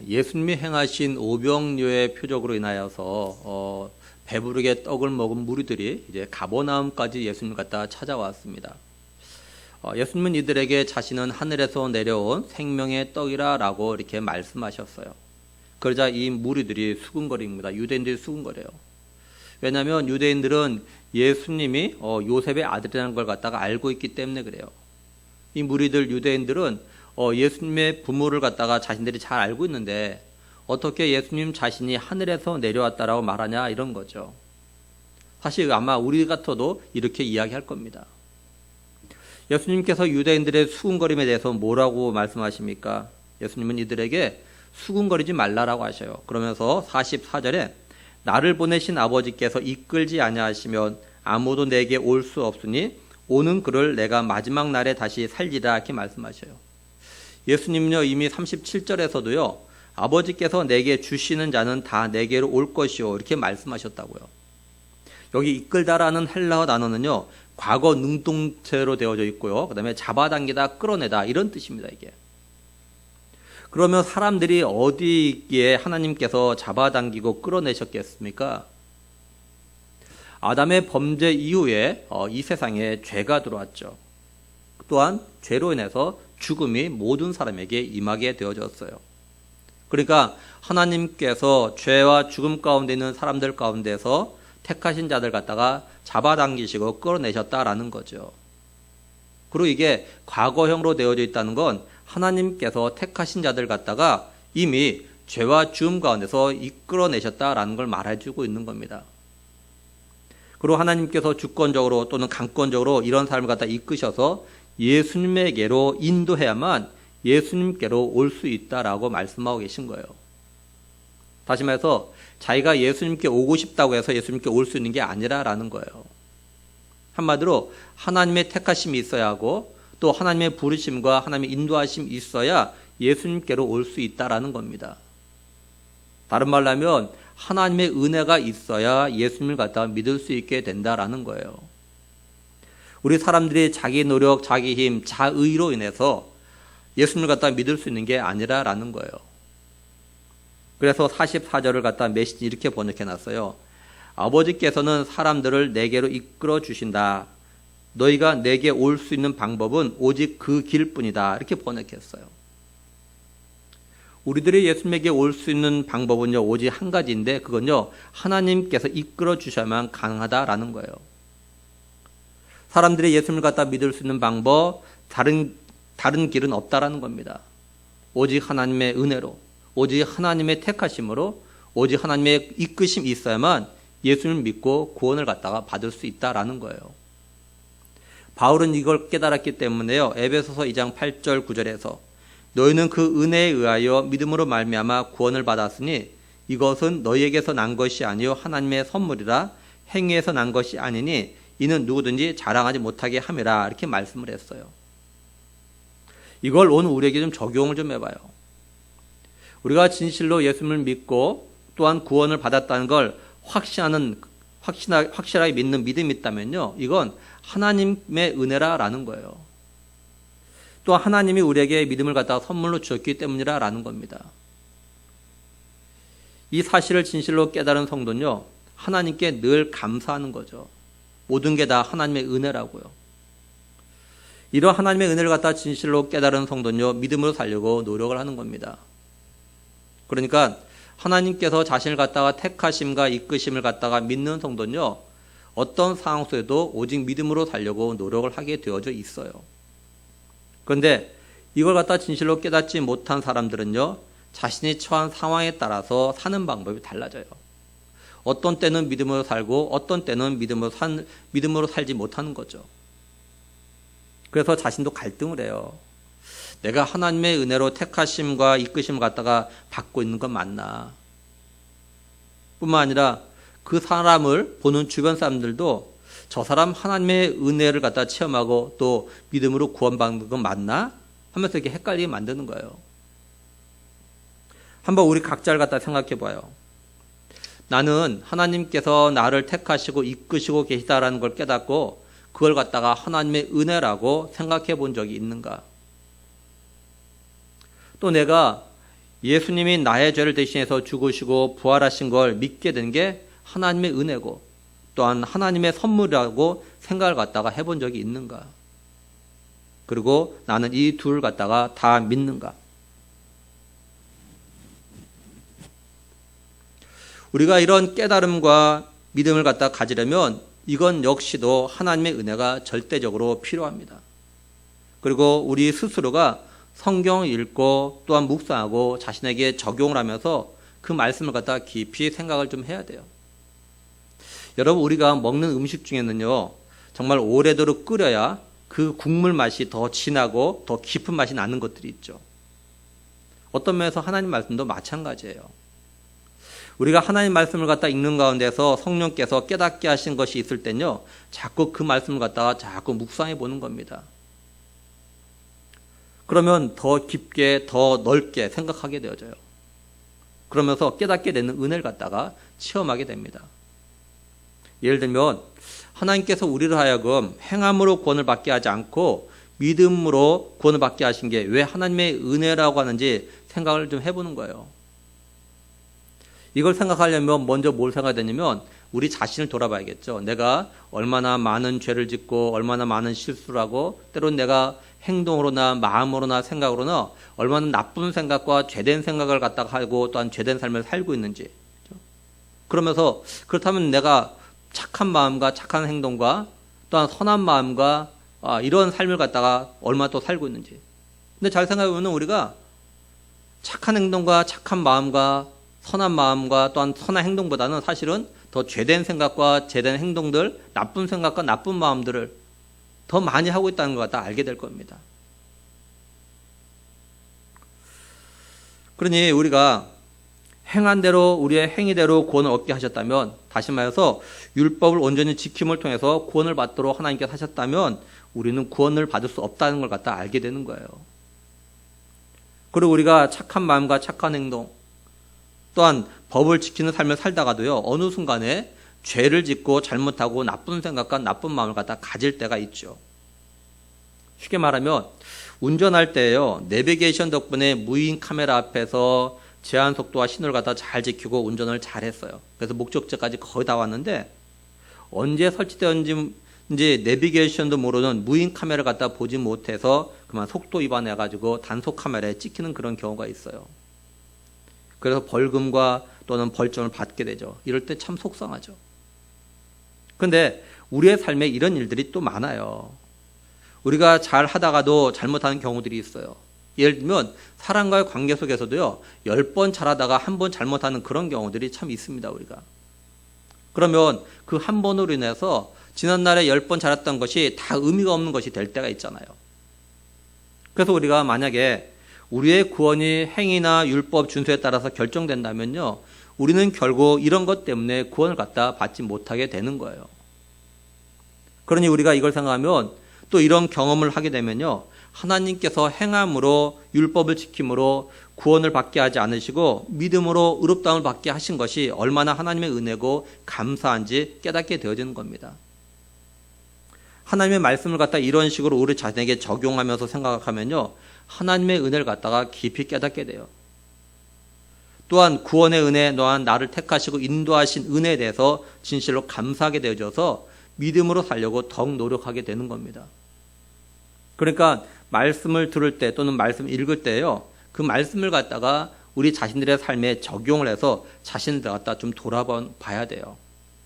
예수님이 행하신 오병이어의 표적으로 인하여서 배부르게 떡을 먹은 무리들이 이제 가버나움까지 예수님을 갖다 찾아왔습니다. 예수님은 이들에게 자신은 하늘에서 내려온 생명의 떡이라라고 이렇게 말씀하셨어요. 그러자 이 무리들이 수군거립니다. 유대인들이 수군거려요. 왜냐하면 유대인들은 예수님이 요셉의 아들이라는 걸 갖다가 알고 있기 때문에 그래요. 이 무리들 유대인들은 예수님의 부모를 갖다가 자신들이 잘 알고 있는데 어떻게 예수님 자신이 하늘에서 내려왔다라고 말하냐 이런 거죠. 사실 아마 우리 같아도 이렇게 이야기할 겁니다. 예수님께서 유대인들의 수군거림에 대해서 뭐라고 말씀하십니까? 예수님은 이들에게 수군거리지 말라라고 하셔요. 그러면서 44절에 나를 보내신 아버지께서 이끌지 아니하시면 아무도 내게 올 수 없으니 오는 그를 내가 마지막 날에 다시 살리라 이렇게 말씀하셔요. 예수님은요 이미 37절에서도요 아버지께서 내게 주시는 자는 다 내게로 올 것이요 이렇게 말씀하셨다고요. 여기 이끌다라는 헬라어 단어는요 과거 능동체로 되어져 있고요. 그 다음에 잡아당기다 끌어내다 이런 뜻입니다. 이게. 그러면 사람들이 어디에 하나님께서 잡아당기고 끌어내셨겠습니까? 아담의 범죄 이후에 이 세상에 죄가 들어왔죠. 또한 죄로 인해서 죽음이 모든 사람에게 임하게 되어졌어요. 그러니까 하나님께서 죄와 죽음 가운데 있는 사람들 가운데서 택하신 자들 갖다가 잡아당기시고 끌어내셨다라는 거죠. 그리고 이게 과거형으로 되어져 있다는 건 하나님께서 택하신 자들 갖다가 이미 죄와 죽음 가운데서 이끌어내셨다라는 걸 말해주고 있는 겁니다. 그리고 하나님께서 주권적으로 또는 강권적으로 이런 사람을 갖다 이끄셔서 예수님에게로 인도해야만 예수님께로 올 수 있다라고 말씀하고 계신 거예요. 다시 말해서 자기가 예수님께 오고 싶다고 해서 예수님께 올 수 있는 게 아니라라는 거예요. 한마디로 하나님의 택하심이 있어야 하고 또 하나님의 부르심과 하나님의 인도하심이 있어야 예수님께로 올 수 있다라는 겁니다. 다른 말로 하면 하나님의 은혜가 있어야 예수님을 갖다가 믿을 수 있게 된다라는 거예요. 우리 사람들이 자기 노력, 자기 힘, 자의로 인해서 예수님을 갖다가 믿을 수 있는 게 아니라라는 거예요. 그래서 44절을 갖다 메시지 이렇게 번역해 놨어요. 아버지께서는 사람들을 내게로 이끌어 주신다. 너희가 내게 올 수 있는 방법은 오직 그 길뿐이다. 이렇게 번역했어요. 우리들이 예수님에게 올 수 있는 방법은요, 오직 한 가지인데 그건요, 하나님께서 이끌어 주셔야만 가능하다라는 거예요. 사람들이 예수님을 갖다 믿을 수 있는 방법, 다른 길은 없다라는 겁니다. 오직 하나님의 은혜로, 오직 하나님의 택하심으로, 오직 하나님의 이끄심이 있어야만 예수님을 믿고 구원을 갖다가 받을 수 있다라는 거예요. 바울은 이걸 깨달았기 때문에요. 에베소서 2장 8절 9절에서 너희는 그 은혜에 의하여 믿음으로 말미암아 구원을 받았으니 이것은 너희에게서 난 것이 아니요 하나님의 선물이라 행위에서 난 것이 아니니 이는 누구든지 자랑하지 못하게 함이라 이렇게 말씀을 했어요. 이걸 오늘 우리에게 좀 적용을 좀 해봐요. 우리가 진실로 예수님을 믿고 또한 구원을 받았다는 걸 확실하게 믿는 믿음이 있다면요. 이건 하나님의 은혜라라는 거예요. 또 하나님이 우리에게 믿음을 갖다가 선물로 주셨기 때문이라는 겁니다. 이 사실을 진실로 깨달은 성도는요. 하나님께 늘 감사하는 거죠. 모든 게 다 하나님의 은혜라고요. 이런 하나님의 은혜를 갖다 진실로 깨달은 성도는요. 믿음으로 살려고 노력을 하는 겁니다. 그러니까 하나님께서 자신을 갖다가 택하심과 이끄심을 갖다가 믿는 성도는요. 어떤 상황 속에도 오직 믿음으로 살려고 노력을 하게 되어져 있어요. 그런데 이걸 갖다 진실로 깨닫지 못한 사람들은요. 자신이 처한 상황에 따라서 사는 방법이 달라져요. 어떤 때는 믿음으로 살고 어떤 때는 믿음으로 살지 못하는 거죠. 그래서 자신도 갈등을 해요. 내가 하나님의 은혜로 택하심과 이끄심을 갖다가 받고 있는 건 맞나? 뿐만 아니라 그 사람을 보는 주변 사람들도 저 사람 하나님의 은혜를 갖다 체험하고 또 믿음으로 구원받는 건 맞나? 하면서 이렇게 헷갈리게 만드는 거예요. 한번 우리 각자를 갖다 생각해 봐요. 나는 하나님께서 나를 택하시고 이끄시고 계시다라는 걸 깨닫고 그걸 갖다가 하나님의 은혜라고 생각해 본 적이 있는가? 또 내가 예수님이 나의 죄를 대신해서 죽으시고 부활하신 걸 믿게 된 게 하나님의 은혜고 또한 하나님의 선물이라고 생각을 갖다가 해본 적이 있는가? 그리고 나는 이 둘을 갖다가 다 믿는가? 우리가 이런 깨달음과 믿음을 갖다 가지려면 이건 역시도 하나님의 은혜가 절대적으로 필요합니다. 그리고 우리 스스로가 성경을 읽고 또한 묵상하고 자신에게 적용을 하면서 그 말씀을 갖다 깊이 생각을 좀 해야 돼요. 여러분, 우리가 먹는 음식 중에는요, 정말 오래도록 끓여야 그 국물 맛이 더 진하고 더 깊은 맛이 나는 것들이 있죠. 어떤 면에서 하나님 말씀도 마찬가지예요. 우리가 하나님 말씀을 갖다 읽는 가운데서 성령께서 깨닫게 하신 것이 있을 땐요, 자꾸 그 말씀을 갖다가 자꾸 묵상해 보는 겁니다. 그러면 더 깊게, 더 넓게 생각하게 되어져요. 그러면서 깨닫게 되는 은혜를 갖다가 체험하게 됩니다. 예를 들면 하나님께서 우리를 하여금 행함으로 구원을 받게 하지 않고 믿음으로 구원을 받게 하신 게 왜 하나님의 은혜라고 하는지 생각을 좀 해보는 거예요. 이걸 생각하려면 먼저 뭘 생각해야 되냐면 우리 자신을 돌아봐야겠죠. 내가 얼마나 많은 죄를 짓고 얼마나 많은 실수를 하고 때로는 내가 행동으로나 마음으로나 생각으로나 얼마나 나쁜 생각과 죄된 생각을 갖다가 하고 또한 죄된 삶을 살고 있는지. 그러면서 그렇다면 내가 착한 마음과 착한 행동과 또한 선한 마음과 이런 삶을 갖다가 얼마나 또 살고 있는지. 근데 잘 생각해보면 우리가 착한 행동과 착한 마음과 선한 마음과 또한 선한 행동보다는 사실은 더 죄된 생각과 죄된 행동들, 나쁜 생각과 나쁜 마음들을 더 많이 하고 있다는 것 갖다 알게 될 겁니다. 그러니 우리가 행한 대로 우리의 행위대로 구원을 얻게 하셨다면, 다시 말해서 율법을 온전히 지킴을 통해서 구원을 받도록 하나님께서 하셨다면 우리는 구원을 받을 수 없다는 걸 갖다 알게 되는 거예요. 그리고 우리가 착한 마음과 착한 행동 또한 법을 지키는 삶을 살다가도요, 어느 순간에 죄를 짓고 잘못하고 나쁜 생각과 나쁜 마음을 갖다 가질 때가 있죠. 쉽게 말하면 운전할 때요, 내비게이션 덕분에 무인 카메라 앞에서 제한 속도와 신호를 갖다 잘 지키고 운전을 잘 했어요. 그래서 목적지까지 거의 다 왔는데 언제 설치되었는지 이제 내비게이션도 모르는 무인 카메라 갖다 보지 못해서 그만 속도 위반해가지고 단속 카메라에 찍히는 그런 경우가 있어요. 그래서 벌금과 또는 벌점을 받게 되죠. 이럴 때 참 속상하죠. 그런데 우리의 삶에 이런 일들이 또 많아요. 우리가 잘 하다가도 잘못하는 경우들이 있어요. 예를 들면 사람과의 관계 속에서도요, 10번 잘하다가 한 번 잘못하는 그런 경우들이 참 있습니다, 우리가. 그러면 그 한 번으로 인해서 지난날에 10번 잘했던 것이 다 의미가 없는 것이 될 때가 있잖아요. 그래서 우리가 만약에 우리의 구원이 행위나 율법 준수에 따라서 결정된다면요, 우리는 결국 이런 것 때문에 구원을 갖다 받지 못하게 되는 거예요. 그러니 우리가 이걸 생각하면 또 이런 경험을 하게 되면요, 하나님께서 행함으로 율법을 지킴으로 구원을 받게 하지 않으시고 믿음으로 의롭다움을 받게 하신 것이 얼마나 하나님의 은혜고 감사한지 깨닫게 되어지는 겁니다. 하나님의 말씀을 갖다 이런 식으로 우리 자신에게 적용하면서 생각하면요, 하나님의 은혜를 갖다가 깊이 깨닫게 돼요. 또한 구원의 은혜, 또한 나를 택하시고 인도하신 은혜에 대해서 진실로 감사하게 되어져서 믿음으로 살려고 더욱 노력하게 되는 겁니다. 그러니까 말씀을 들을 때 또는 말씀을 읽을 때요, 그 말씀을 갖다가 우리 자신들의 삶에 적용을 해서 자신을 갖다 좀 돌아봐야 돼요.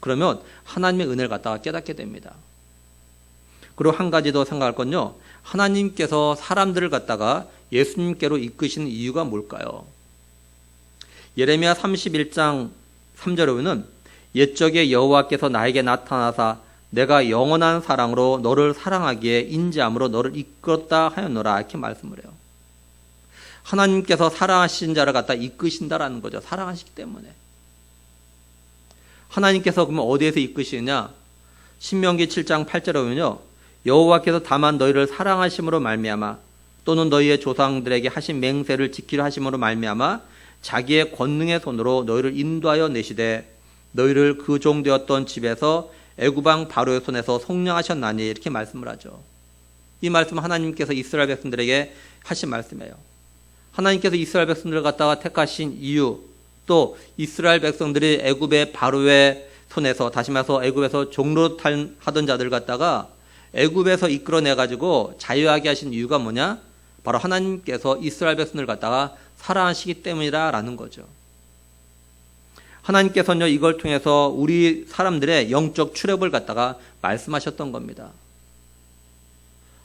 그러면 하나님의 은혜를 갖다가 깨닫게 됩니다. 그리고 한 가지 더 생각할 건요, 하나님께서 사람들을 갖다가 예수님께로 이끄시는 이유가 뭘까요? 예레미야 31장 3절에 보면 옛적에 여호와께서 나에게 나타나사 내가 영원한 사랑으로 너를 사랑하기에 인자함으로 너를 이끌었다 하였노라, 이렇게 말씀을 해요. 하나님께서 사랑하신 자를 갖다 이끄신다라는 거죠. 사랑하시기 때문에. 하나님께서 그러면 어디에서 이끄시느냐? 신명기 7장 8절에 보면요, 여호와께서 다만 너희를 사랑하심으로 말미암아 또는 너희의 조상들에게 하신 맹세를 지키려 하심으로 말미암아 자기의 권능의 손으로 너희를 인도하여 내시되 너희를 그 종 되었던 집에서 애굽왕 바로의 손에서 속량하셨나니, 이렇게 말씀을 하죠. 이 말씀은 하나님께서 이스라엘 백성들에게 하신 말씀이에요. 하나님께서 이스라엘 백성들을 갖다가 택하신 이유, 또 이스라엘 백성들이 애굽의 바로의 손에서, 다시 말해서 애굽에서 종로 하던 자들 갖다가 애굽에서 이끌어내 가지고 자유하게 하신 이유가 뭐냐? 바로 하나님께서 이스라엘 백성들을 갖다가 사랑하시기 때문이라는 거죠. 하나님께서는요, 이걸 통해서 우리 사람들의 영적 출애굽을 갖다가 말씀하셨던 겁니다.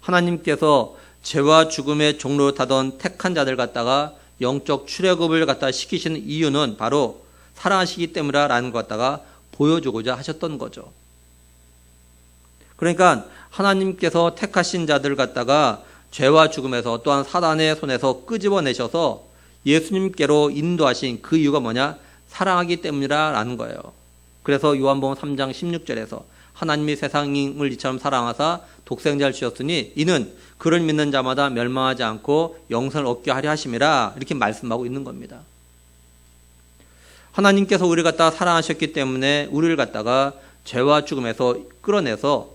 하나님께서 죄와 죽음의 종로를 타던 택한 자들 갖다가 영적 출애굽을 갖다가 시키시는 이유는 바로 사랑하시기 때문이라는 것 갖다가 보여주고자 하셨던 거죠. 그러니까 하나님께서 택하신 자들 갖다가 죄와 죽음에서 또한 사단의 손에서 끄집어내셔서 예수님께로 인도하신 그 이유가 뭐냐? 사랑하기 때문이라는 거예요. 그래서 요한복음 3장 16절에서 하나님이 세상을 이처럼 사랑하사 독생자를 주셨으니 이는 그를 믿는 자마다 멸망하지 않고 영생을 얻게 하려 하심이라, 이렇게 말씀하고 있는 겁니다. 하나님께서 우리를 갖다가 사랑하셨기 때문에 우리를 갖다가 죄와 죽음에서 끌어내서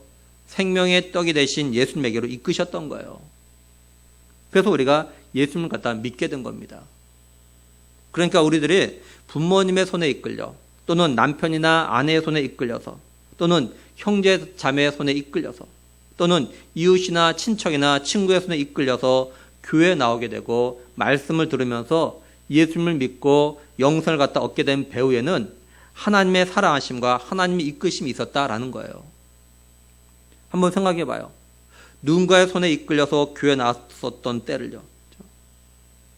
생명의 떡이 되신 예수님에게로 이끄셨던 거예요. 그래서 우리가 예수님을 갖다가 믿게 된 겁니다. 그러니까 우리들이 부모님의 손에 이끌려, 또는 남편이나 아내의 손에 이끌려서, 또는 형제 자매의 손에 이끌려서, 또는 이웃이나 친척이나 친구의 손에 이끌려서 교회에 나오게 되고 말씀을 들으면서 예수님을 믿고 영생을 갖다 얻게 된 배후에는 하나님의 사랑하심과 하나님의 이끄심이 있었다라는 거예요. 한번 생각해 봐요. 누군가의 손에 이끌려서 교회에 나왔었던 때를요.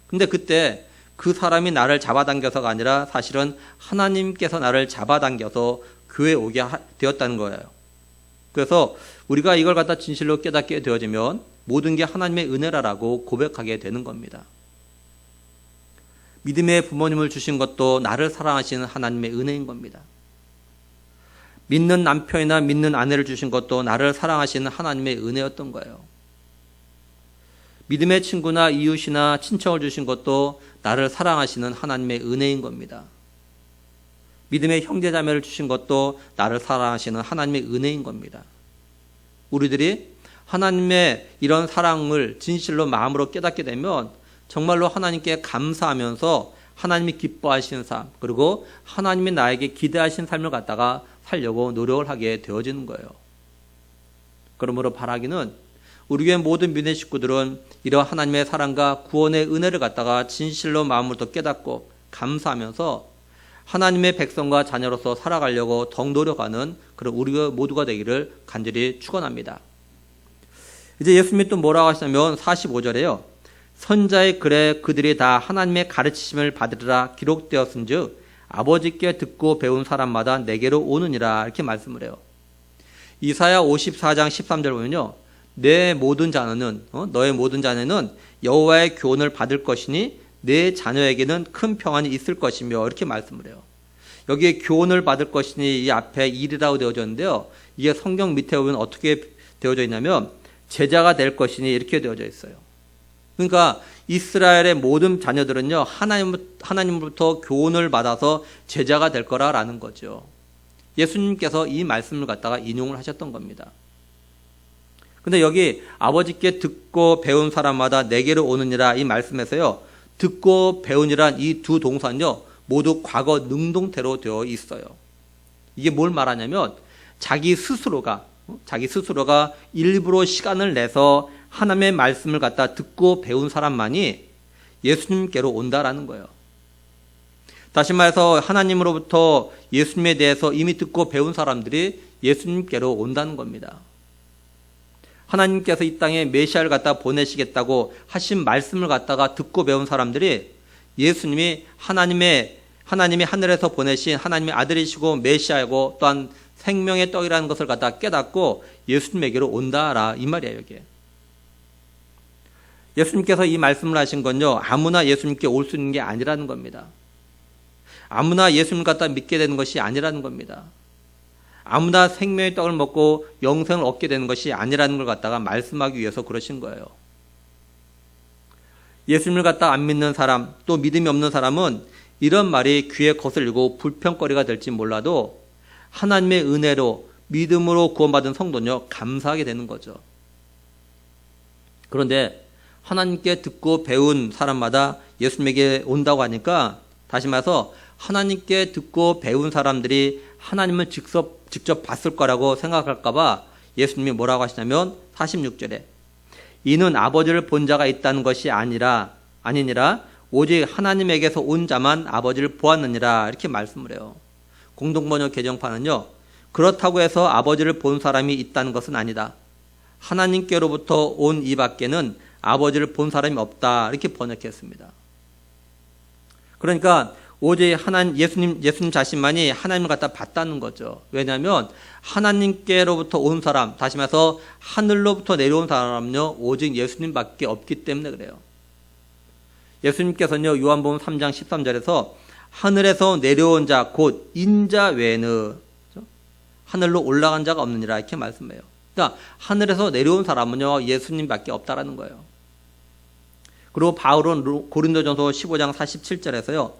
근데 그때 그 사람이 나를 잡아당겨서가 아니라 사실은 하나님께서 나를 잡아당겨서 교회에 오게 되었다는 거예요. 그래서 우리가 이걸 갖다 진실로 깨닫게 되어지면 모든 게 하나님의 은혜라고 고백하게 되는 겁니다. 믿음의 부모님을 주신 것도 나를 사랑하시는 하나님의 은혜인 겁니다. 믿는 남편이나 믿는 아내를 주신 것도 나를 사랑하시는 하나님의 은혜였던 거예요. 믿음의 친구나 이웃이나 친척을 주신 것도 나를 사랑하시는 하나님의 은혜인 겁니다. 믿음의 형제자매를 주신 것도 나를 사랑하시는 하나님의 은혜인 겁니다. 우리들이 하나님의 이런 사랑을 진실로 마음으로 깨닫게 되면 정말로 하나님께 감사하면서 하나님이 기뻐하시는 삶, 그리고 하나님이 나에게 기대하신 삶을 갖다가 살려고 노력을 하게 되어지는 거예요. 그러므로 바라기는 우리 교회 모든 믿는 식구들은 이러한 하나님의 사랑과 구원의 은혜를 갖다가 진실로 마음으로 깨닫고 감사하면서 하나님의 백성과 자녀로서 살아가려고 더욱 노력하는 그런 우리 모두가 되기를 간절히 축원합니다. 이제 예수님이 또 뭐라고 하시냐면 45절에요. 선자의 글에 그들이 다 하나님의 가르치심을 받으리라 기록되었은즉 아버지께 듣고 배운 사람마다 내게로 오느니라, 이렇게 말씀을 해요. 이사야 54장 13절 보면요. 내 모든 자녀는 너의 모든 자녀는 여호와의 교훈을 받을 것이니 내 자녀에게는 큰 평안이 있을 것이며, 이렇게 말씀을 해요. 여기에 교훈을 받을 것이니 이 앞에 일이라고 되어졌는데요. 이게 성경 밑에 보면 어떻게 되어져 있냐면 제자가 될 것이니 이렇게 되어져 있어요. 그러니까 이스라엘의 모든 자녀들은요, 하나님으로부터 교훈을 받아서 제자가 될 거라는 거죠. 예수님께서 이 말씀을 갖다가 인용을 하셨던 겁니다. 근데 여기 아버지께 듣고 배운 사람마다 내게로 오느니라, 이 말씀에서요, 듣고 배우니란 이 두 동사는요, 모두 과거 능동태로 되어 있어요. 이게 뭘 말하냐면 자기 스스로가 일부러 시간을 내서 하나님의 말씀을 갖다 듣고 배운 사람만이 예수님께로 온다라는 거예요. 다시 말해서 하나님으로부터 예수님에 대해서 이미 듣고 배운 사람들이 예수님께로 온다는 겁니다. 하나님께서 이 땅에 메시아를 갖다 보내시겠다고 하신 말씀을 갖다가 듣고 배운 사람들이 예수님이 하나님이 하늘에서 보내신 하나님의 아들이시고 메시아이고 또한 생명의 떡이라는 것을 갖다 깨닫고 예수님에게로 온다라, 이 말이에요. 이게 예수님께서 이 말씀을 하신 건요, 아무나 예수님께 올 수 있는 게 아니라는 겁니다. 아무나 예수님을 갖다 믿게 되는 것이 아니라는 겁니다. 아무나 생명의 떡을 먹고 영생을 얻게 되는 것이 아니라는 걸 갖다가 말씀하기 위해서 그러신 거예요. 예수님을 갖다 안 믿는 사람, 또 믿음이 없는 사람은 이런 말이 귀에 거슬리고 불평거리가 될지 몰라도 하나님의 은혜로 믿음으로 구원받은 성도는요, 감사하게 되는 거죠. 그런데 하나님께 듣고 배운 사람마다 예수님에게 온다고 하니까, 다시 말해서 하나님께 듣고 배운 사람들이 하나님을 직접 봤을 거라고 생각할까 봐 예수님이 뭐라고 하시냐면 46절에 이는 아버지를 본 자가 있다는 것이 아니니라 오직 하나님에게서 온 자만 아버지를 보았느니라 이렇게 말씀을 해요. 공동번역 개정판은요, 그렇다고 해서 아버지를 본 사람이 있다는 것은 아니다. 하나님께로부터 온 이밖에는 아버지를 본 사람이 없다 이렇게 번역했습니다. 그러니까 오직 예수님 자신만이 하나님을 갖다 봤다는 거죠. 왜냐하면 하나님께로부터 온 사람, 다시 말해서 하늘로부터 내려온 사람은요 오직 예수님밖에 없기 때문에 그래요. 예수님께서는요 요한복음 3장 13절에서 하늘에서 내려온 자 곧 인자 외에는 하늘로 올라간 자가 없느니라 이렇게 말씀해요. 그러니까 하늘에서 내려온 사람은요 예수님밖에 없다라는 거예요. 그리고 바울은 고린도전서 15장 47절에서요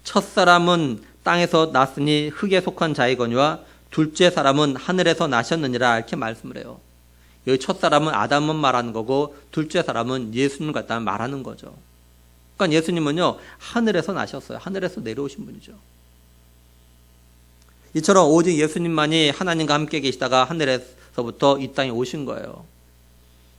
첫사람은 땅에서 났으니 흙에 속한 자이거니와 둘째 사람은 하늘에서 나셨느니라 이렇게 말씀을 해요. 여기 첫사람은 아담은 말하는 거고 둘째 사람은 예수님 갖다 말하는 거죠. 그러니까 예수님은요 하늘에서 나셨어요. 하늘에서 내려오신 분이죠. 이처럼 오직 예수님만이 하나님과 함께 계시다가 하늘에서부터 이 땅에 오신 거예요.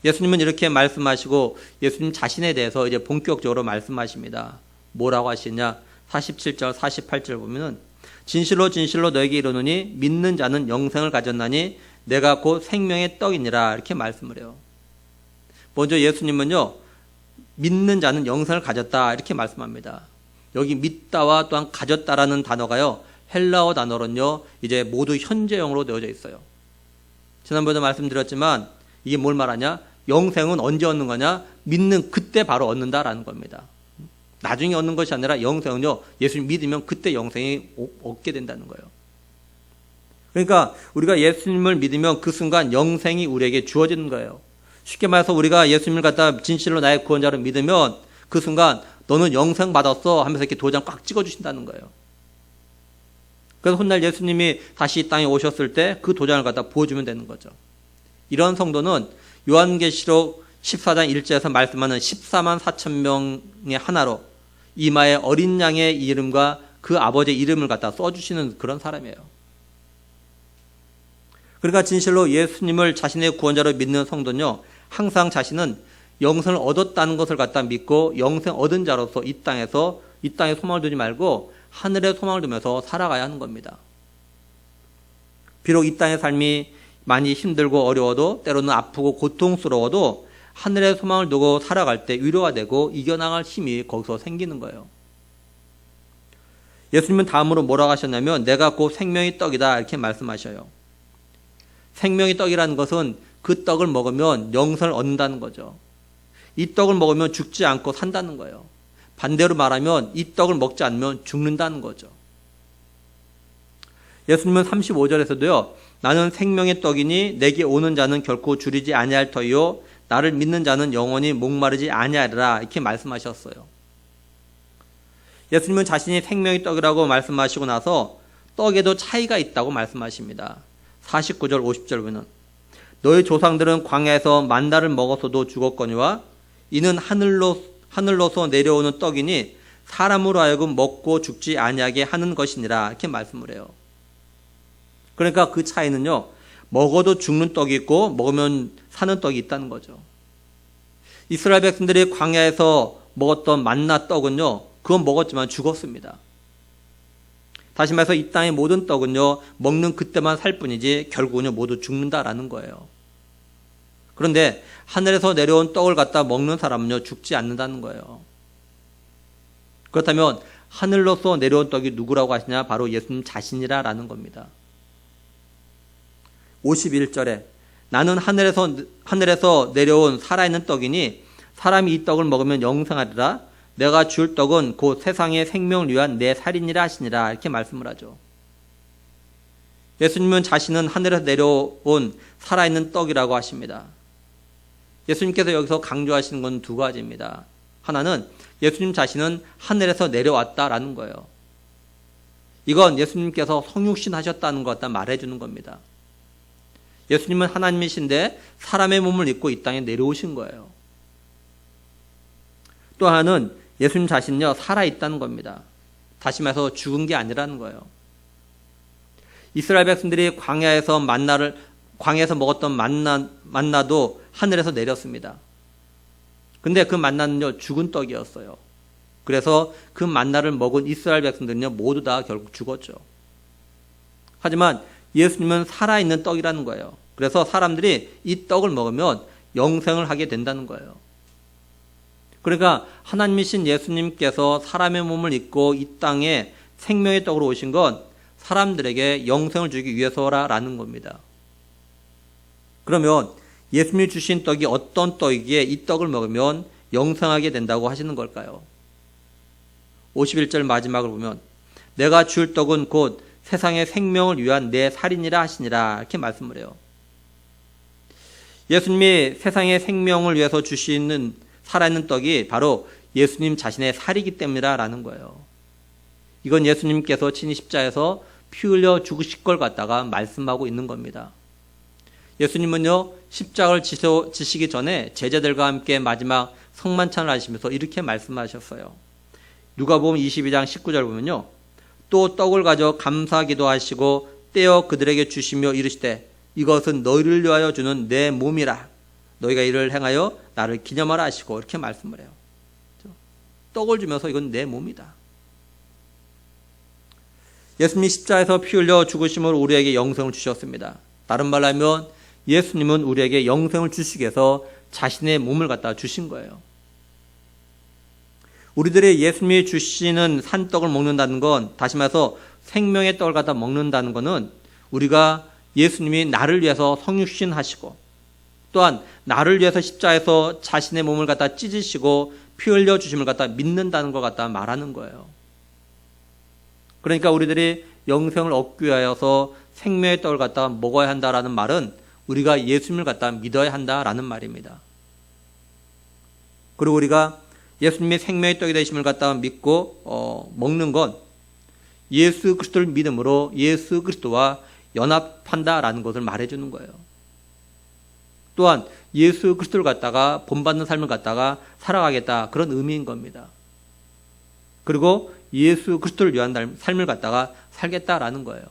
예수님은 이렇게 말씀하시고 예수님 자신에 대해서 이제 본격적으로 말씀하십니다. 뭐라고 하시냐? 47절 48절 보면은 진실로 진실로 너에게 이르노니 믿는 자는 영생을 가졌나니 내가 곧 생명의 떡이니라 이렇게 말씀을 해요. 먼저 예수님은요 믿는 자는 영생을 가졌다 이렇게 말씀합니다. 여기 믿다와 또한 가졌다라는 단어가요 헬라어 단어로는요 이제 모두 현재형으로 되어져 있어요. 지난번에도 말씀드렸지만 이게 뭘 말하냐? 영생은 언제 얻는 거냐? 믿는 그때 바로 얻는다라는 겁니다. 나중에 얻는 것이 아니라 영생은요 예수님 믿으면 그때 영생이 얻게 된다는 거예요. 그러니까 우리가 예수님을 믿으면 그 순간 영생이 우리에게 주어지는 거예요. 쉽게 말해서 우리가 예수님을 갖다 진실로 나의 구원자로 믿으면 그 순간 너는 영생 받았어 하면서 이렇게 도장 꽉 찍어주신다는 거예요. 그래서 훗날 예수님이 다시 이 땅에 오셨을 때 그 도장을 갖다 보여주면 되는 거죠. 이런 성도는 요한계시록 14장 1절에서 말씀하는 14만 4천 명의 하나로 이마에 어린 양의 이름과 그 아버지의 이름을 갖다 써주시는 그런 사람이에요. 그러니까 진실로 예수님을 자신의 구원자로 믿는 성도는요 항상 자신은 영생을 얻었다는 것을 갖다 믿고 영생 얻은 자로서 이 땅에 소망을 두지 말고 하늘에 소망을 두면서 살아가야 하는 겁니다. 비록 이 땅의 삶이 많이 힘들고 어려워도 때로는 아프고 고통스러워도 하늘에 소망을 두고 살아갈 때 위로가 되고 이겨나갈 힘이 거기서 생기는 거예요. 예수님은 다음으로 뭐라고 하셨냐면 내가 곧 생명의 떡이다 이렇게 말씀하셔요. 생명의 떡이라는 것은 그 떡을 먹으면 영생을 얻는다는 거죠. 이 떡을 먹으면 죽지 않고 산다는 거예요. 반대로 말하면 이 떡을 먹지 않으면 죽는다는 거죠. 예수님은 35절에서도요. 나는 생명의 떡이니 내게 오는 자는 결코 줄이지 아니할 터이요 나를 믿는 자는 영원히 목마르지 아니하리라 이렇게 말씀하셨어요. 예수님은 자신이 생명의 떡이라고 말씀하시고 나서 떡에도 차이가 있다고 말씀하십니다. 49절 50절 보면 너희 조상들은 광야에서 만나를 먹어서도 죽었거니와 이는 하늘로서 내려오는 떡이니 사람으로 하여금 먹고 죽지 아니하게 하는 것이니라 이렇게 말씀을 해요. 그러니까 그 차이는요 먹어도 죽는 떡이 있고 먹으면 사는 떡이 있다는 거죠. 이스라엘 백성들이 광야에서 먹었던 만나 떡은요 그건 먹었지만 죽었습니다. 다시 말해서 이 땅의 모든 떡은요 먹는 그때만 살 뿐이지 결국은요 모두 죽는다라는 거예요. 그런데 하늘에서 내려온 떡을 갖다 먹는 사람은요 죽지 않는다는 거예요. 그렇다면 하늘로서 내려온 떡이 누구라고 하시냐? 바로 예수님 자신이라라는 겁니다. 51절에 나는 하늘에서 내려온 살아있는 떡이니 사람이 이 떡을 먹으면 영생하리라. 내가 줄 떡은 곧 세상의 생명을 위한 내 살이니라 하시니라 이렇게 말씀을 하죠. 예수님은 자신은 하늘에서 내려온 살아있는 떡이라고 하십니다. 예수님께서 여기서 강조하시는 건 두 가지입니다. 하나는 예수님 자신은 하늘에서 내려왔다라는 거예요. 이건 예수님께서 성육신 하셨다는 것 갖다 말해주는 겁니다. 예수님은 하나님이신데 사람의 몸을 입고 이 땅에 내려오신 거예요. 또 하나는 예수님 자신요 살아있다는 겁니다. 다시 말해서 죽은 게 아니라는 거예요. 이스라엘 백성들이 광야에서 먹었던 만나도 하늘에서 내렸습니다. 근데 그 만나는요 죽은 떡이었어요. 그래서 그 만나를 먹은 이스라엘 백성들은요 모두 다 결국 죽었죠. 하지만 예수님은 살아있는 떡이라는 거예요. 그래서 사람들이 이 떡을 먹으면 영생을 하게 된다는 거예요. 그러니까 하나님이신 예수님께서 사람의 몸을 입고 이 땅에 생명의 떡으로 오신 건 사람들에게 영생을 주기 위해서라는 겁니다. 그러면 예수님이 주신 떡이 어떤 떡이기에 이 떡을 먹으면 영생하게 된다고 하시는 걸까요? 51절 마지막을 보면 내가 줄 떡은 곧 세상의 생명을 위한 내 살이니라 하시니라 이렇게 말씀을 해요. 예수님이 세상의 생명을 위해서 주시는 살아있는 떡이 바로 예수님 자신의 살이기 때문이라는 거예요. 이건 예수님께서 친히 십자가에서 피 흘려 죽으실 걸 갖다가 말씀하고 있는 겁니다. 예수님은요 십자가를 지시기 전에 제자들과 함께 마지막 성만찬을 하시면서 이렇게 말씀하셨어요. 누가복음 22장 19절 보면요. 또 떡을 가져 감사기도 하시고 떼어 그들에게 주시며 이르시되 이것은 너희를 위하여 주는 내 몸이라. 너희가 이를 행하여 나를 기념하라 하시고 이렇게 말씀을 해요. 떡을 주면서 이건 내 몸이다. 예수님이 십자가에서 피 흘려 죽으심으로 우리에게 영생을 주셨습니다. 다른 말로 하면 예수님은 우리에게 영생을 주시기 위해서 자신의 몸을 갖다 주신 거예요. 우리들이 예수님이 주시는 산떡을 먹는다는 건 다시 말해서 생명의 떡을 갖다 먹는다는 것은 우리가 예수님이 나를 위해서 성육신하시고 또한 나를 위해서 십자가에서 자신의 몸을 갖다 찢으시고 피 흘려 주심을 갖다 믿는다는 걸 갖다 말하는 거예요. 그러니까 우리들이 영생을 얻기 위하여서 생명의 떡을 갖다 먹어야 한다라는 말은 우리가 예수님을 갖다 믿어야 한다라는 말입니다. 그리고 우리가 예수님이 생명의 떡이 되심을 갖다 믿고 먹는 건 예수 그리스도를 믿음으로 예수 그리스도와 연합한다라는 것을 말해주는 거예요. 또한 예수 그리스도를 갖다가 본받는 삶을 갖다가 살아가겠다 그런 의미인 겁니다. 그리고 예수 그리스도를 위한 삶을 갖다가 살겠다라는 거예요.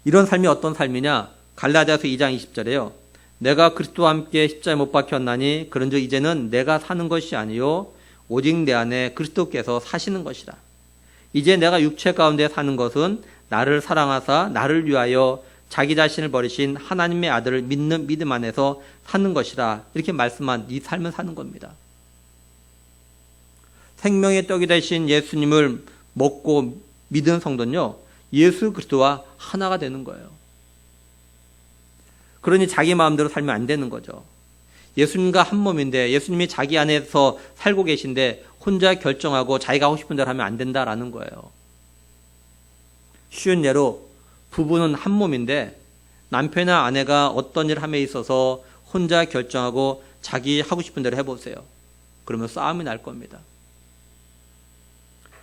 이런 삶이 어떤 삶이냐? 갈라디아서 2장 20절에요. 내가 그리스도와 함께 십자가에 못 박혔나니 그런즉 이제는 내가 사는 것이 아니요 오직 내 안에 그리스도께서 사시는 것이라. 이제 내가 육체 가운데 사는 것은 나를 사랑하사 나를 위하여 자기 자신을 버리신 하나님의 아들을 믿는 믿음 안에서 사는 것이라. 이렇게 말씀한 이 삶을 사는 겁니다. 생명의 떡이 되신 예수님을 먹고 믿은 성도는요 예수 그리스도와 하나가 되는 거예요. 그러니 자기 마음대로 살면 안 되는 거죠. 예수님과 한 몸인데 예수님이 자기 안에서 살고 계신데 혼자 결정하고 자기가 하고 싶은 대로 하면 안 된다라는 거예요. 쉬운 예로 부부는 한 몸인데 남편이나 아내가 어떤 일을 함에 있어서 혼자 결정하고 자기 하고 싶은 대로 해보세요. 그러면 싸움이 날 겁니다.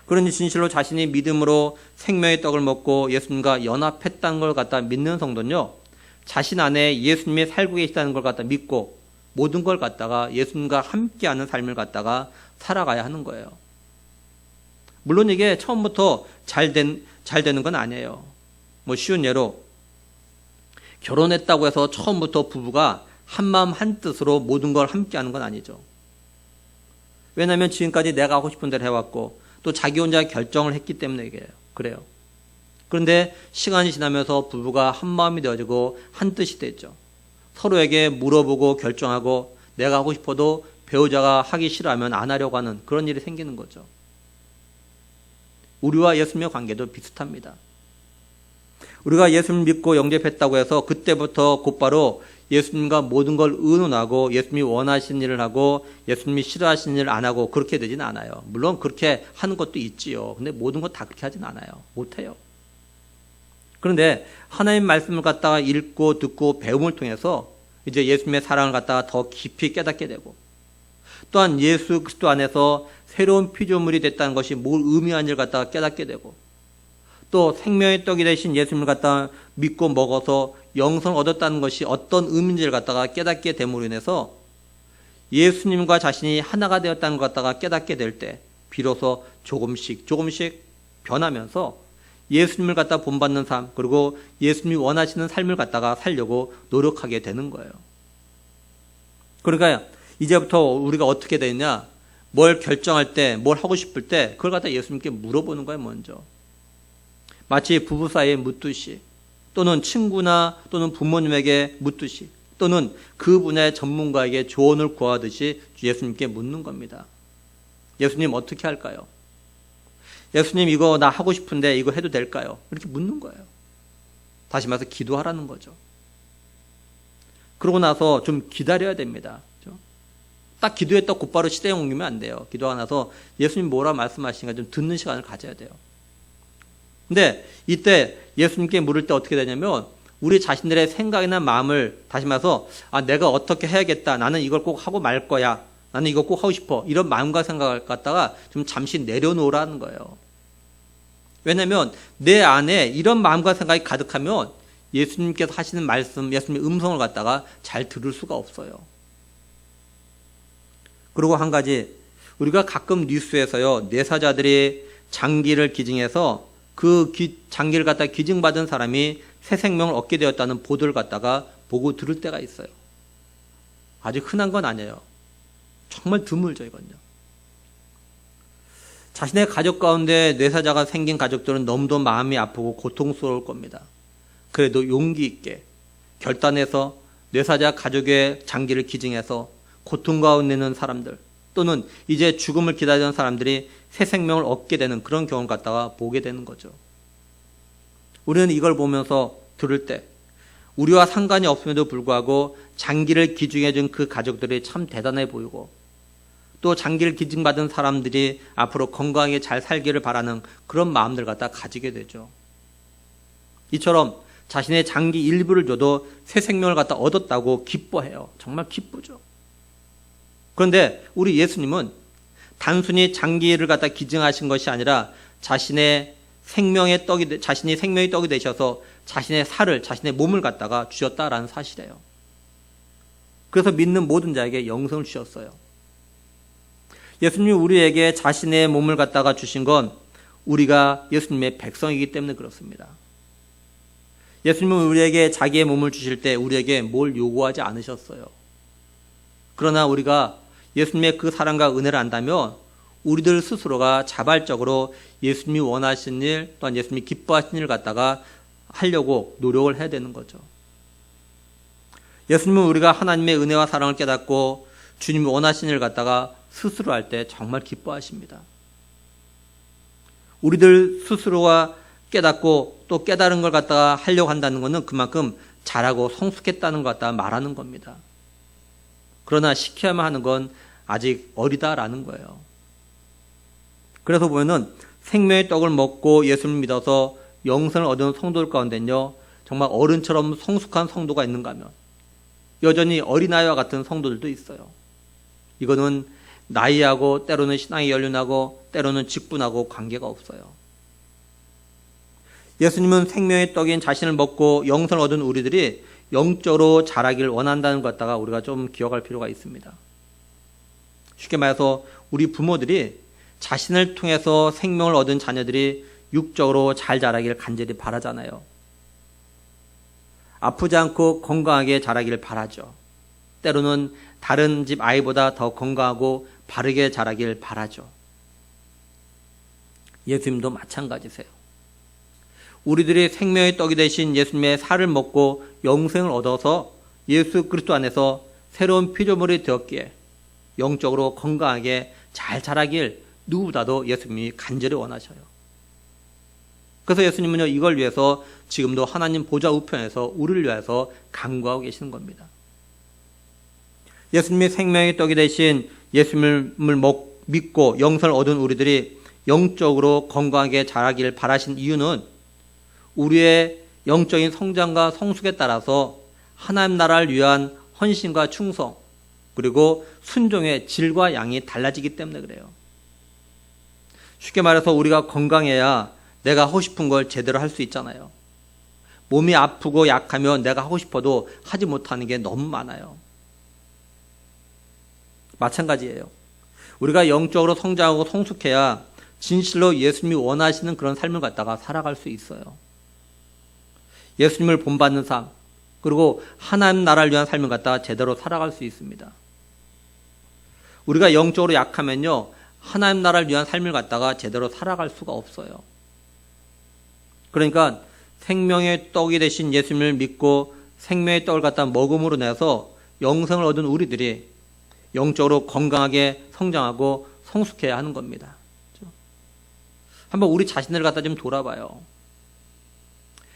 그러니 진실로 자신이 믿음으로 생명의 떡을 먹고 예수님과 연합했다는 걸 갖다 믿는 성도는요 자신 안에 예수님이 살고 계시다는 걸 갖다 믿고 모든 걸 갖다가 예수님과 함께하는 삶을 갖다가 살아가야 하는 거예요. 물론 이게 처음부터 잘 되는 건 아니에요. 뭐 쉬운 예로 결혼했다고 해서 처음부터 부부가 한마음 한뜻으로 모든 걸 함께하는 건 아니죠. 왜냐하면 지금까지 내가 하고 싶은 대로 해왔고 또 자기 혼자 결정을 했기 때문에 그래요. 그런데 시간이 지나면서 부부가 한마음이 되어지고 한뜻이 됐죠. 서로에게 물어보고 결정하고 내가 하고 싶어도 배우자가 하기 싫어하면 안 하려고 하는 그런 일이 생기는 거죠. 우리와 예수님의 관계도 비슷합니다. 우리가 예수님 믿고 영접했다고 해서 그때부터 곧바로 예수님과 모든 걸 의논하고 예수님이 원하시는 일을 하고 예수님이 싫어하시는 일을 안 하고 그렇게 되지는 않아요. 물론 그렇게 하는 것도 있지요. 근데 모든 것 다 그렇게 하진 않아요. 못해요. 그런데 하나님 말씀을 갖다가 읽고 듣고 배움을 통해서 이제 예수님의 사랑을 갖다가 더 깊이 깨닫게 되고 또한 예수 그리스도 안에서 새로운 피조물이 됐다는 것이 뭘 의미하는지를 갖다가 깨닫게 되고 또 생명의 떡이 되신 예수님을 갖다가 믿고 먹어서 영생을 얻었다는 것이 어떤 의미인지를 갖다가 깨닫게 됨으로 인해서 예수님과 자신이 하나가 되었다는 것 갖다가 깨닫게 될 때 비로소 조금씩 변하면서 예수님을 갖다 본받는 삶, 그리고 예수님이 원하시는 삶을 갖다가 살려고 노력하게 되는 거예요. 그러니까 이제부터 우리가 어떻게 되느냐, 뭘 결정할 때, 뭘 하고 싶을 때 그걸 갖다 예수님께 물어보는 거예요. 먼저 마치 부부 사이에 묻듯이, 또는 친구나 또는 부모님에게 묻듯이, 또는 그 분야의 전문가에게 조언을 구하듯이 예수님께 묻는 겁니다. 예수님 어떻게 할까요? 예수님 이거 나 하고 싶은데 이거 해도 될까요? 이렇게 묻는 거예요. 다시 말해서 기도하라는 거죠. 그러고 나서 좀 기다려야 됩니다. 딱 기도했다 곧바로 시대에 옮기면 안 돼요. 기도하고 나서 예수님 뭐라 말씀하시는가 좀 듣는 시간을 가져야 돼요. 근데 이때 예수님께 물을 때 어떻게 되냐면 우리 자신들의 생각이나 마음을 다시 말해서 내가 어떻게 해야겠다. 나는 이걸 꼭 하고 말 거야. 나는 이거 꼭 하고 싶어. 이런 마음과 생각을 갖다가 좀 잠시 내려놓으라는 거예요. 왜냐하면 내 안에 이런 마음과 생각이 가득하면 예수님께서 하시는 말씀, 예수님의 음성을 갖다가 잘 들을 수가 없어요. 그리고 한 가지, 우리가 가끔 뉴스에서요, 뇌사자들이 장기를 기증해서 그 장기를 갖다 기증받은 사람이 새 생명을 얻게 되었다는 보도를 갖다가 보고 들을 때가 있어요. 아주 흔한 건 아니에요. 정말 드물죠, 이건요. 자신의 가족 가운데 뇌사자가 생긴 가족들은 너무도 마음이 아프고 고통스러울 겁니다. 그래도 용기 있게 결단해서 뇌사자 가족의 장기를 기증해서 고통 가운데 있는 사람들, 또는 이제 죽음을 기다리는 사람들이 새 생명을 얻게 되는 그런 경험을 갖다가 보게 되는 거죠. 우리는 이걸 보면서 들을 때 우리와 상관이 없음에도 불구하고 장기를 기증해 준 그 가족들이 참 대단해 보이고, 또 장기를 기증받은 사람들이 앞으로 건강하게 잘 살기를 바라는 그런 마음들 갖다 가지게 되죠. 이처럼 자신의 장기 일부를 줘도 새 생명을 갖다 얻었다고 기뻐해요. 정말 기쁘죠. 그런데 우리 예수님은 단순히 장기를 갖다 기증하신 것이 아니라 자신이 생명의 떡이 되셔서 자신의 살을, 자신의 몸을 갖다가 주셨다라는 사실이에요. 그래서 믿는 모든 자에게 영생을 주셨어요. 예수님이 우리에게 자신의 몸을 갖다가 주신 건 우리가 예수님의 백성이기 때문에 그렇습니다. 예수님은 우리에게 자기의 몸을 주실 때 우리에게 뭘 요구하지 않으셨어요. 그러나 우리가 예수님의 그 사랑과 은혜를 안다면 우리들 스스로가 자발적으로 예수님이 원하신 일, 또한 예수님이 기뻐하신 일을 갖다가 하려고 노력을 해야 되는 거죠. 예수님은 우리가 하나님의 은혜와 사랑을 깨닫고 주님이 원하신 일을 갖다가 스스로 할 때 정말 기뻐하십니다. 우리들 스스로가 깨닫고 또 깨달은 걸 갖다가 하려고 한다는 것은 그만큼 잘하고 성숙했다는 것 갖다가 말하는 겁니다. 그러나 시켜야만 하는 건 아직 어리다라는 거예요. 그래서 보면은 생명의 떡을 먹고 예수를 믿어서 영생을 얻은 성도들 가운데는요, 정말 어른처럼 성숙한 성도가 있는가 하면 여전히 어린아이와 같은 성도들도 있어요. 이거는 나이하고 때로는 신앙이 연륜하고 때로는 직분하고 관계가 없어요. 예수님은 생명의 떡인 자신을 먹고 영생을 얻은 우리들이 영적으로 자라기를 원한다는 것 갖다가 우리가 좀 기억할 필요가 있습니다. 쉽게 말해서 우리 부모들이 자신을 통해서 생명을 얻은 자녀들이 육적으로 잘 자라기를 간절히 바라잖아요. 아프지 않고 건강하게 자라기를 바라죠. 때로는 다른 집 아이보다 더 건강하고 바르게 자라길 바라죠. 예수님도 마찬가지세요. 우리들이 생명의 떡이 되신 예수님의 살을 먹고 영생을 얻어서 예수 그리스도 안에서 새로운 피조물이 되었기에 영적으로 건강하게 잘 자라길 누구보다도 예수님이 간절히 원하셔요. 그래서 예수님은요, 이걸 위해서 지금도 하나님 보좌 우편에서 우리를 위해서 간구하고 계시는 겁니다. 예수님이 생명의 떡이 되신 예수님을 믿고 영생을 얻은 우리들이 영적으로 건강하게 자라기를 바라신 이유는 우리의 영적인 성장과 성숙에 따라서 하나님 나라를 위한 헌신과 충성, 그리고 순종의 질과 양이 달라지기 때문에 그래요. 쉽게 말해서 우리가 건강해야 내가 하고 싶은 걸 제대로 할 수 있잖아요. 몸이 아프고 약하면 내가 하고 싶어도 하지 못하는 게 너무 많아요. 마찬가지예요. 우리가 영적으로 성장하고 성숙해야 진실로 예수님이 원하시는 그런 삶을 갖다가 살아갈 수 있어요. 예수님을 본받는 삶, 그리고 하나님 나라를 위한 삶을 갖다가 제대로 살아갈 수 있습니다. 우리가 영적으로 약하면요, 하나님 나라를 위한 삶을 갖다가 제대로 살아갈 수가 없어요. 그러니까 생명의 떡이 되신 예수님을 믿고 생명의 떡을 갖다 먹음으로 내서 영생을 얻은 우리들이 영적으로 건강하게 성장하고 성숙해야 하는 겁니다. 한번 우리 자신을 갖다 좀 돌아봐요.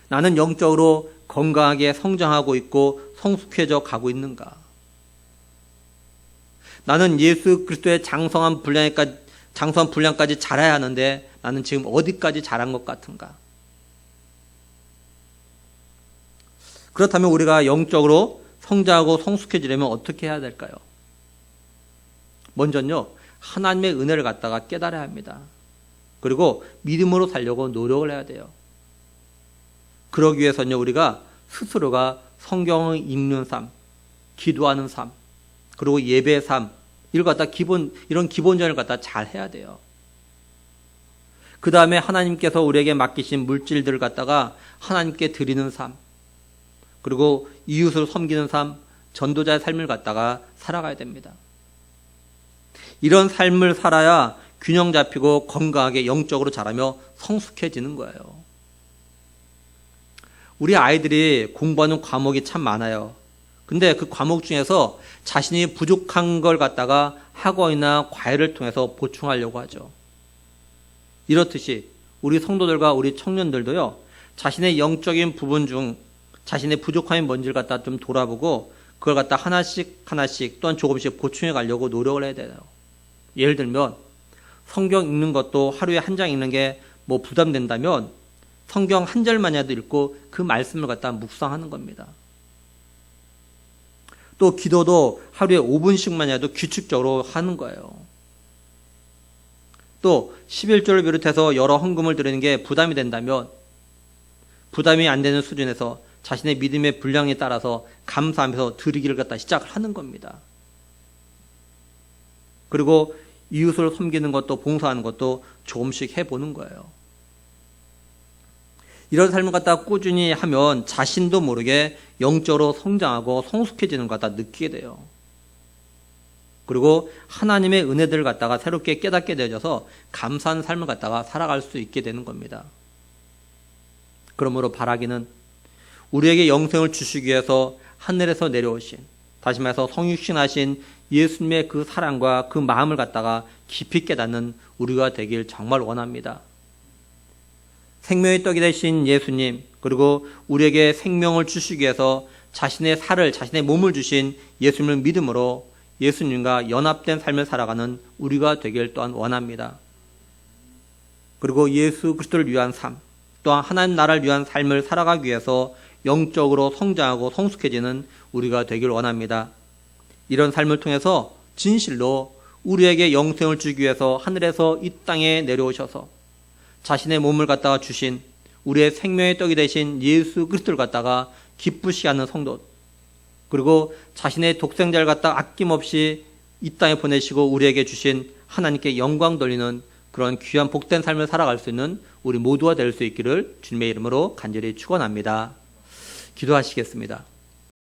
나는 영적으로 건강하게 성장하고 있고 성숙해져 가고 있는가? 나는 예수 그리스도의 장성한 분량까지 자라야 하는데 나는 지금 어디까지 자란 것 같은가? 그렇다면 우리가 영적으로 성장하고 성숙해지려면 어떻게 해야 될까요? 먼저는요, 하나님의 은혜를 갖다가 깨달아야 합니다. 그리고 믿음으로 살려고 노력을 해야 돼요. 그러기 위해서는요, 우리가 스스로가 성경을 읽는 삶, 기도하는 삶, 그리고 예배의 삶, 이런 기본전을 갖다 잘 해야 돼요. 그 다음에 하나님께서 우리에게 맡기신 물질들을 갖다가 하나님께 드리는 삶, 그리고 이웃을 섬기는 삶, 전도자의 삶을 갖다가 살아가야 됩니다. 이런 삶을 살아야 균형 잡히고 건강하게 영적으로 자라며 성숙해지는 거예요. 우리 아이들이 공부하는 과목이 참 많아요. 근데 그 과목 중에서 자신이 부족한 걸 갖다가 학원이나 과외를 통해서 보충하려고 하죠. 이렇듯이 우리 성도들과 우리 청년들도요, 자신의 영적인 부분 중 자신의 부족함이 뭔지를 갖다 좀 돌아보고 그걸 갖다 하나씩 또한 조금씩 보충해 가려고 노력을 해야 돼요. 예를 들면 성경 읽는 것도 하루에 한 장 읽는 게 뭐 부담된다면 성경 한 절만이라도 읽고 그 말씀을 갖다 묵상하는 겁니다. 또 기도도 하루에 5분씩만이라도 규칙적으로 하는 거예요. 또 11조를 비롯해서 여러 헌금을 드리는 게 부담이 된다면 부담이 안 되는 수준에서 자신의 믿음의 분량에 따라서 감사하면서 드리기를 갖다 시작을 하는 겁니다. 그리고 이웃을 섬기는 것도 봉사하는 것도 조금씩 해보는 거예요. 이런 삶을 갖다 꾸준히 하면 자신도 모르게 영적으로 성장하고 성숙해지는 것 갖다 느끼게 돼요. 그리고 하나님의 은혜들을 갖다가 새롭게 깨닫게 되어져서 감사한 삶을 갖다가 살아갈 수 있게 되는 겁니다. 그러므로 바라기는 우리에게 영생을 주시기 위해서 하늘에서 내려오신, 다시 말해서 성육신하신 예수님의 그 사랑과 그 마음을 갖다가 깊이 깨닫는 우리가 되길 정말 원합니다. 생명의 떡이 되신 예수님, 그리고 우리에게 생명을 주시기 위해서 자신의 살을, 자신의 몸을 주신 예수님을 믿음으로 예수님과 연합된 삶을 살아가는 우리가 되길 또한 원합니다. 그리고 예수 그리스도를 위한 삶, 또한 하나님 나라를 위한 삶을 살아가기 위해서 영적으로 성장하고 성숙해지는 우리가 되길 원합니다. 이런 삶을 통해서 진실로 우리에게 영생을 주기 위해서 하늘에서 이 땅에 내려오셔서 자신의 몸을 갖다가 주신 우리의 생명의 떡이 되신 예수 그리스도를 갖다가 기쁘시 하는 성도, 그리고 자신의 독생자를 갖다가 아낌없이 이 땅에 보내시고 우리에게 주신 하나님께 영광 돌리는 그런 귀한 복된 삶을 살아갈 수 있는 우리 모두가 될 수 있기를 주님의 이름으로 간절히 축원합니다. 기도하시겠습니다.